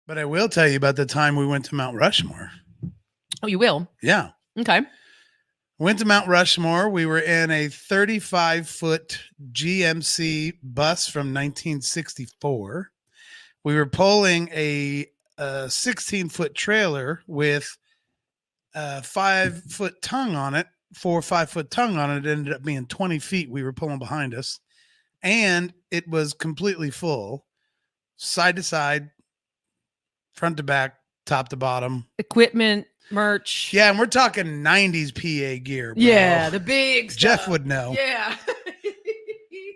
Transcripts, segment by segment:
But I will tell you about the time we went to Mount Rushmore. Oh, you will? Yeah. Okay. Went to Mount Rushmore. We were in a 35-foot GMC bus from 1964. We were pulling a 16-foot trailer with a 5-foot tongue on it, 4 or 5-foot tongue on it. It ended up being 20 feet we were pulling behind us. And it was completely full, side to side, front to back, top to bottom. Equipment, merch. Yeah, and we're talking 90s PA gear, bro. Yeah, the big stuff. Jeff would know. Yeah.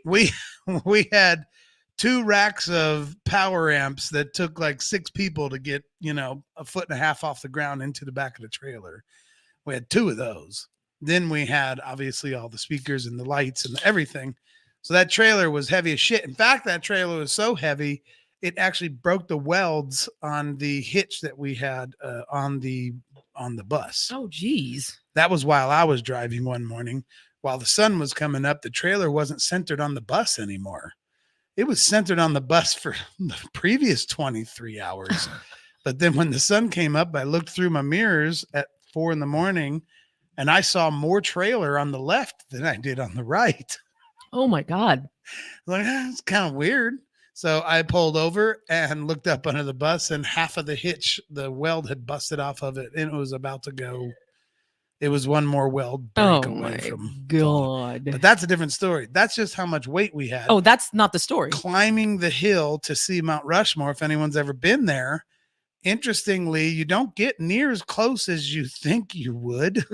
We had 2 racks of power amps that took like 6 people to get, a foot and a half off the ground into the back of the trailer. We had 2 of those. Then we had obviously all the speakers and the lights and everything. So that trailer was heavy as shit. In fact, that trailer was so heavy, it actually broke the welds on the hitch that we had on the bus. Oh, geez. That was while I was driving one morning. While the sun was coming up, the trailer wasn't centered on the bus anymore. It was centered on the bus for the previous 23 hours. But then when the sun came up, I looked through my mirrors at 4 a.m. and I saw more trailer on the left than I did on the right. Oh my God. Like, it's kind of weird. So I pulled over and looked up under the bus, and half of the hitch, the weld had busted off of it, and it was about to go. It was one more weld break away from God. But that's a different story. That's just how much weight we had. Oh, that's not the story. Climbing the hill to see Mount Rushmore, if anyone's ever been there. Interestingly, you don't get near as close as you think you would.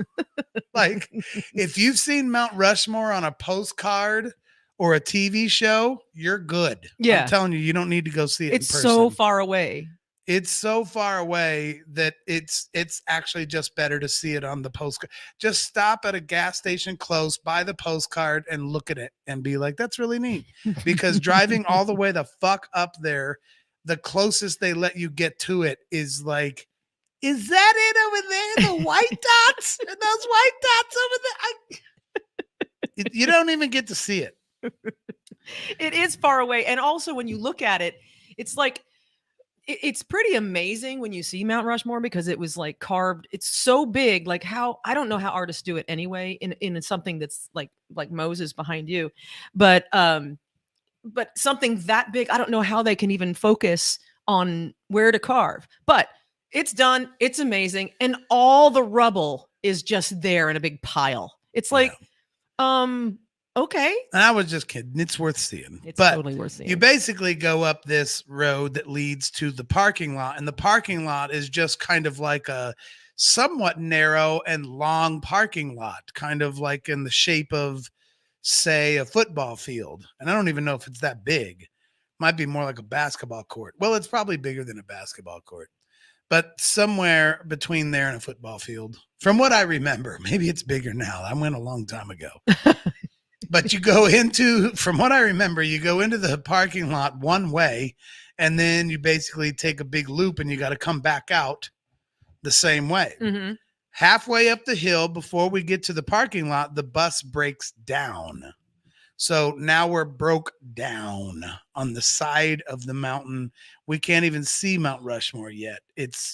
Like, if you've seen Mount Rushmore on a postcard or a TV show, you're good. Yeah. I'm telling you, you don't need to go see it It's in person. so far away. It's so far away that it's actually just better to see it on the postcard. Just stop at a gas station close, buy the postcard, and look at it and be like, that's really neat. Because driving all the way the fuck up there, the closest they let you get to it is like, is that it over there? The white dots? And those white dots over there? You don't even get to see it. It is far away. And also when you look at it, it's like, it's pretty amazing when you see Mount Rushmore because it was like carved. It's so big. Like how, I don't know how artists do it anyway in something that's like Moses behind you, but something that big, I don't know how they can even focus on where to carve, but it's done. It's amazing. And all the rubble is just there in a big pile. It's like, okay. And I was just kidding. It's worth seeing. It's totally worth seeing. You basically go up this road that leads to the parking lot, and the parking lot is just kind of like a somewhat narrow and long parking lot, kind of like in the shape of, say, a football field. And I don't even know if it's that big. Might be more like a basketball court. Well, it's probably bigger than a basketball court, but somewhere between there and a football field. From what I remember, maybe it's bigger now. I went a long time ago. But you go into, from what I remember, you go into the parking lot one way, and then you basically take a big loop and you got to come back out the same way. Mm-hmm. Halfway up the hill before we get to the parking lot, the bus breaks down. So now we're broke down on the side of the mountain. We can't even see Mount Rushmore yet.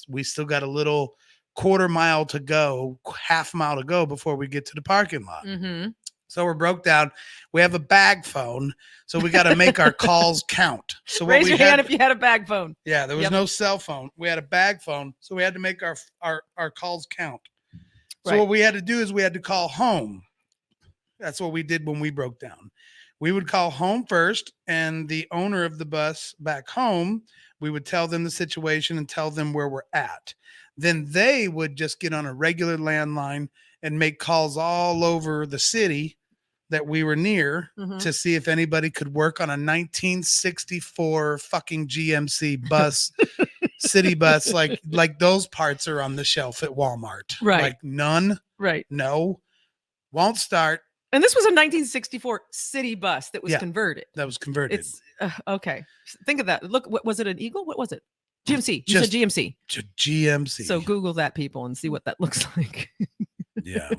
We still got a little quarter mile to go, half mile to go before we get to the parking lot. Mm-hmm. So we're broke down. We have a bag phone, so we got to make our calls count. So raise your hand if you had a bag phone. Yeah, there was no cell phone. We had a bag phone, so we had to make our calls count. So what we had to do is we had to call home. That's what we did when we broke down. We would call home first, and the owner of the bus back home, we would tell them the situation and tell them where we're at. Then they would just get on a regular landline and make calls all over the city that we were near to see if anybody could work on a 1964 fucking GMC bus, city bus. Like those parts are on the shelf at Walmart. Right. Like none. Right. No. Won't start. And this was a 1964 city bus that was converted. That was converted. It's okay. Think of that. Look, what was it? An Eagle? What was it? GMC. You said GMC. GMC. So Google that, people, and see what that looks like. Yeah.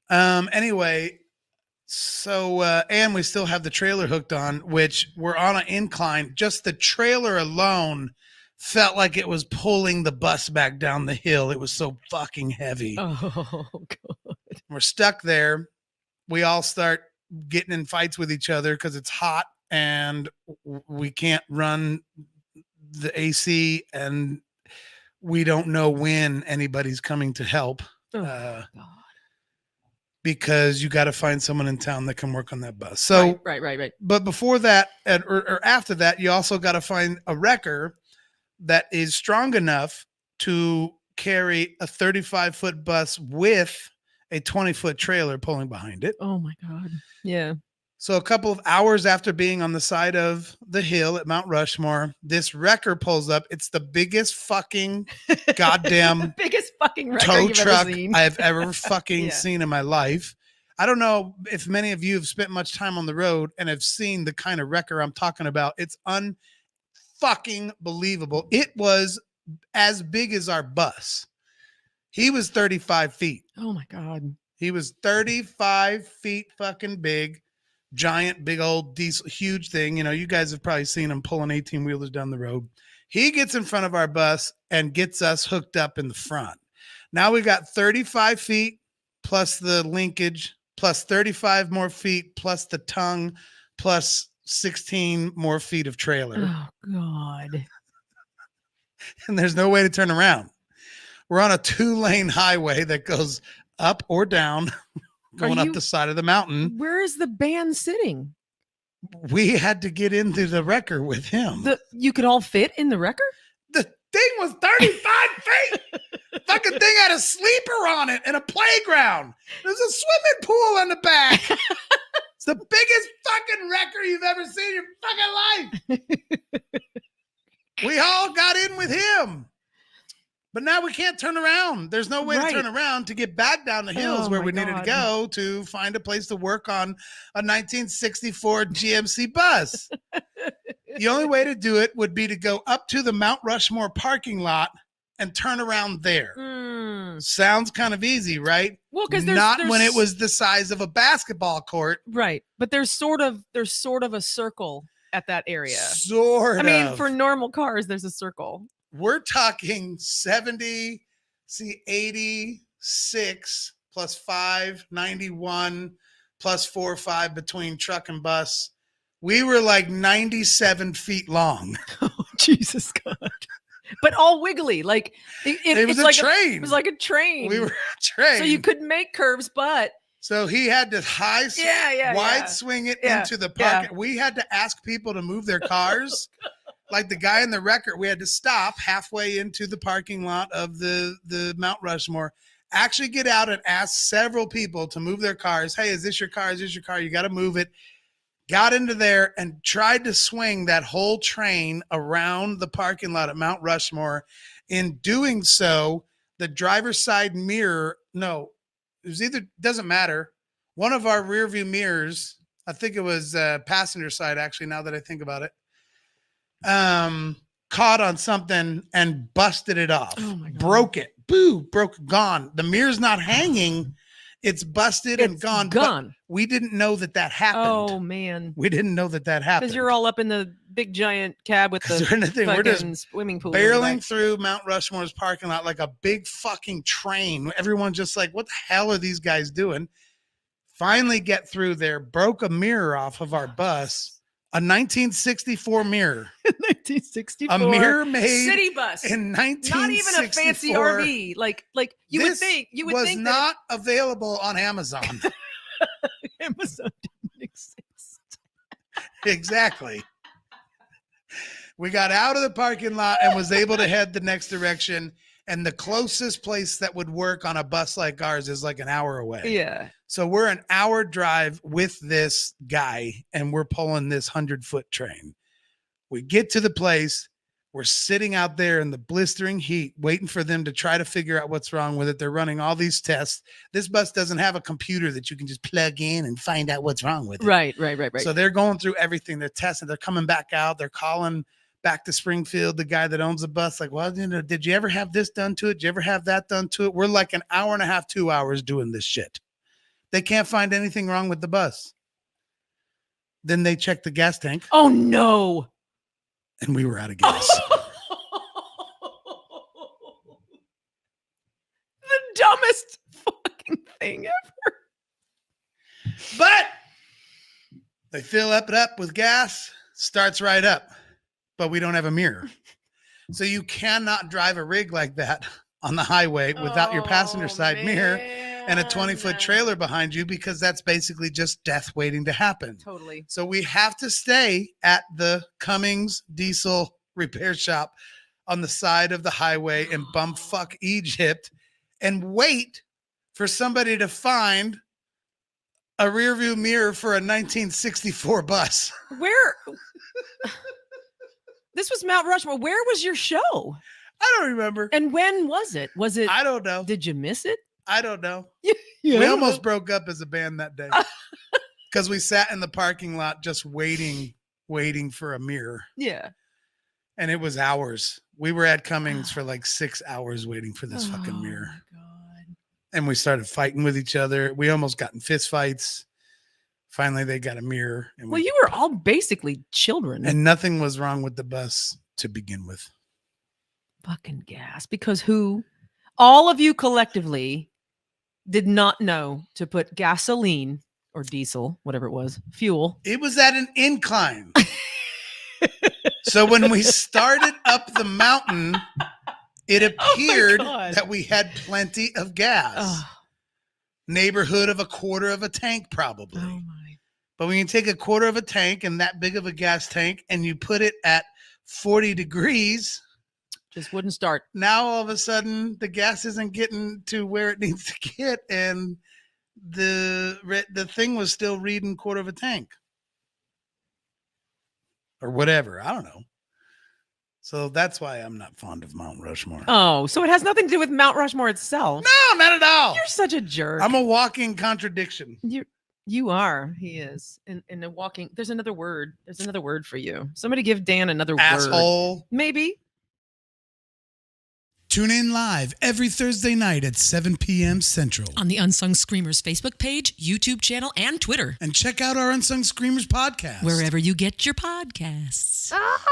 Anyway, so and we still have the trailer hooked on, which we're on an incline. Just the trailer alone felt like it was pulling the bus back down the hill. It was so fucking heavy. Oh, God. We're stuck there. We all start getting in fights with each other because it's hot and we can't run the AC and we don't know when anybody's coming to help. Oh, God. Because you got to find someone in town that can work on that bus. So right. But before that, or after that, you also got to find a wrecker that is strong enough to carry a 35-foot bus with a 20-foot trailer pulling behind it. Oh my God. Yeah. So a couple of hours after being on the side of the hill at Mount Rushmore, this wrecker pulls up. It's the biggest fucking goddamn the biggest fucking wrecker tow you've truck ever seen. I've ever fucking Yeah. seen in my life. I don't know if many of you have spent much time on the road and have seen the kind of wrecker I'm talking about. It's unfucking believable. It was as big as our bus. He was 35 feet. Oh my God. He was 35 feet fucking big. Giant, big old diesel, huge thing. You know, you guys have probably seen him pulling 18-wheelers down the road. He gets in front of our bus and gets us hooked up in the front. Now we got 35 feet plus the linkage, plus 35 more feet, plus the tongue, plus 16 more feet of trailer. Oh God. And there's no way to turn around. We're on a 2-lane highway that goes up or down, going up the side of the mountain. Where is the band sitting? We had to get into the wrecker with him. You could all fit in the wrecker? The thing was 35 feet. Fucking thing had a sleeper on it and a playground. There's a swimming pool in the back. It's the biggest fucking wrecker you've ever seen in your fucking life. We all got in with him. But now we can't turn around. There's no way to turn around to get back down the hills where we needed to go to find a place to work on a 1964 GMC bus. The only way to do it would be to go up to the Mount Rushmore parking lot and turn around there. Sounds kind of easy, right? Well, because not when it was the size of a basketball court. Right. But there's sort of a circle at that area. Sort of. I mean, for normal cars, there's a circle. We're talking 70, 86 plus 5, 91 plus 4 or 5 between truck and bus. We were like 97 feet long. Oh, Jesus God. But all wiggly. Like it was it's a like train. It was like a train. We were a train. So you could make curves, but so he had to wide swing it into the park. Yeah. We had to ask people to move their cars. Like the guy in the wrecker, we had to stop halfway into the parking lot of the Mount Rushmore, actually get out and ask several people to move their cars. Hey, is this your car? Is this your car? You got to move it. Got into there and tried to swing that whole train around the parking lot at Mount Rushmore. In doing so, the driver's side mirror, doesn't matter. One of our rear view mirrors, I think it was passenger side, actually, now that I think about it, caught on something and busted it off. Oh my God. Broke it. Gone. The mirror's not hanging. It's busted and gone. But we didn't know that happened. Oh man. We didn't know that happened. Because you're all up in the big giant cab with the we're just swimming pool. Barreling through Mount Rushmore's parking lot like a big fucking train. Everyone's just like, what the hell are these guys doing? Finally get through there, broke a mirror off of our bus. A 1964 mirror. 1964. A mirror made city bus. In 1964. Not even a fancy RV. Like you would think. You would think not available on Amazon. Amazon didn't exist. Exactly. We got out of the parking lot and was able to head the next direction. And the closest place that would work on a bus like ours is like an hour away. Yeah. So we're an hour drive with this guy and we're pulling this 100-foot train. We get to the place. We're sitting out there in the blistering heat, waiting for them to try to figure out what's wrong with it. They're running all these tests. This bus doesn't have a computer that you can just plug in and find out what's wrong with it. Right. So they're going through everything. They're testing. They're coming back out. They're calling back to Springfield, the guy that owns the bus, like, well, did you ever have this done to it? Did you ever have that done to it? We're like an hour and a half, 2 hours doing this shit. They can't find anything wrong with the bus. Then they check the gas tank. Oh, no. And we were out of gas. stupidest fucking thing ever. But they fill it up with gas, starts right up, but we don't have a mirror. So you cannot drive a rig like that on the highway without your passenger side mirror and a 20-foot trailer behind you, because that's basically just death waiting to happen. Totally. So we have to stay at the Cummings diesel repair shop on the side of the highway in bumfuck Egypt and wait for somebody to find a rear view mirror for a 1964 bus. Where? This was Mount Rushmore. Where was your show? I don't remember. And when was it? Was it? I don't know. Did you miss it? I don't know. Yeah. We almost broke up as a band that day because we sat in the parking lot just waiting for a mirror. Yeah. And it was hours. We were at Cummings for like 6 hours waiting for this fucking mirror. My God. And we started fighting with each other. We almost got in fist fights. Finally, they got a mirror. And Well, you were all basically children. and nothing was wrong with the bus to begin with. Fucking gas. Because who? All of you collectively did not know to put gasoline or diesel, whatever it was, fuel. It was at an incline. So when we started up the mountain, it appeared that we had plenty of gas. Oh, Neighborhood of a quarter of a tank, probably. oh my. But when you take a quarter of a tank and that big of a gas tank and you put it at 40 degrees, Just wouldn't start. now all of a sudden the gas isn't getting to where it needs to get, and the thing was still reading quarter of a tank or whatever. I don't know. So that's why I'm not fond of Mount Rushmore. Oh, so it has nothing to do with Mount Rushmore itself. No, not at all. You're such a jerk. I'm a walking contradiction. You are. He is. In a walking. There's another word. There's another word for you. Somebody give Dan another word. Asshole. Maybe. Tune in live every Thursday night at 7 p.m. Central. On the Unsung Screamers Facebook page, YouTube channel, and Twitter. And check out our Unsung Screamers podcast. Wherever you get your podcasts. Ah!